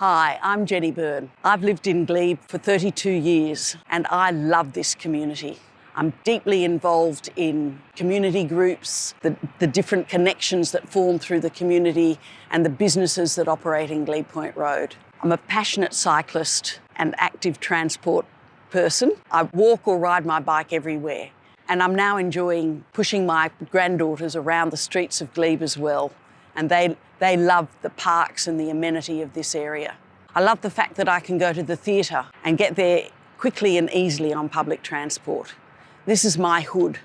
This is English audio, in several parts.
Hi, I'm Jenny Byrne. I've lived in Glebe for 32 years and I love this community. I'm deeply involved in community groups, the different connections that form through the community and the businesses that operate in Glebe Point Road. I'm a passionate cyclist and active transport person. I walk or ride my bike everywhere, and I'm now enjoying pushing my granddaughters around the streets of Glebe as well. And they love the parks and the amenity of this area. I love the fact that I can go to the theatre and get there quickly and easily on public transport. This is my hood,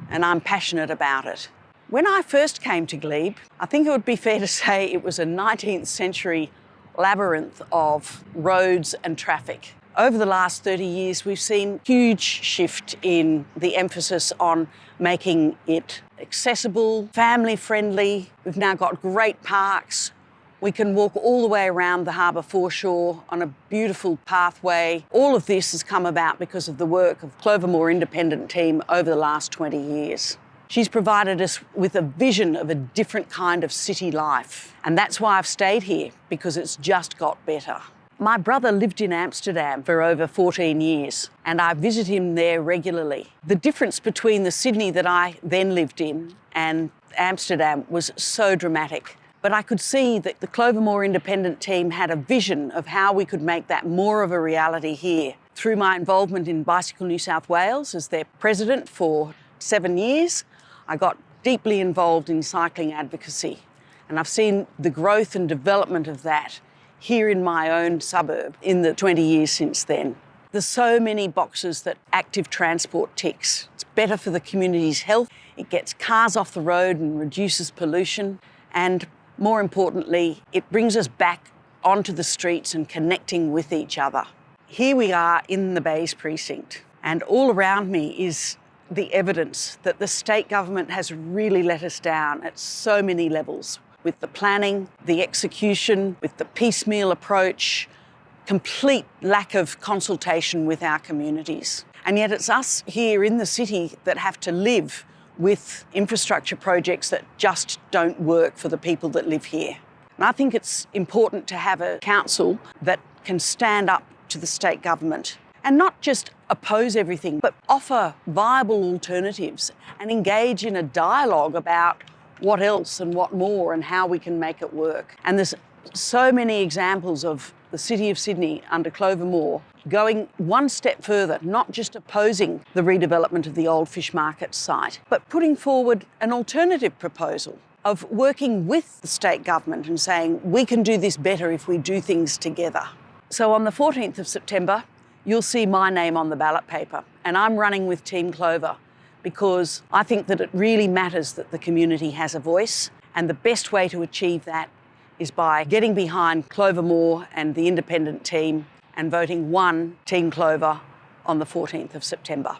and I'm passionate about it. When I first came to Glebe, I think it would be fair to say it was a 19th century labyrinth of roads and traffic. Over the last 30 years, we've seen a huge shift in the emphasis on making it accessible, family-friendly. We've now got great parks. We can walk all the way around the harbour foreshore on a beautiful pathway. All of this has come about because of the work of Clover independent team over the last 20 years. She's provided us with a vision of a different kind of city life. And that's why I've stayed here, because it's just got better. My brother lived in Amsterdam for over 14 years, and I visit him there regularly. The difference between the Sydney that I then lived in and Amsterdam was so dramatic. But I could see that the Clover independent team had a vision of how we could make that more of a reality here. Through my involvement in Bicycle New South Wales as their president for 7 years, I got deeply involved in cycling advocacy. And I've seen the growth and development of that here in my own suburb in the 20 years since then. There's so many boxes that active transport ticks. It's better for the community's health, it gets cars off the road and reduces pollution, and more importantly, it brings us back onto the streets and connecting with each other. Here we are in the Bays precinct, and all around me is the evidence that the state government has really let us down at so many levels, with the planning, the execution, with the piecemeal approach, complete lack of consultation with our communities. And yet it's us here in the city that have to live with infrastructure projects that just don't work for the people that live here. And I think it's important to have a council that can stand up to the state government and not just oppose everything, but offer viable alternatives and engage in a dialogue about what else and what more and how we can make it work. And there's so many examples of the City of Sydney under Clover going one step further, not just opposing the redevelopment of the old fish market site, but putting forward an alternative proposal of working with the state government and saying, we can do this better if we do things together. So on the 14th of September, you'll see my name on the ballot paper, and I'm running with Team Clover because I think that it really matters that the community has a voice, and the best way to achieve that is by getting behind Clover and the independent team and voting Team Clover on the 14th of September.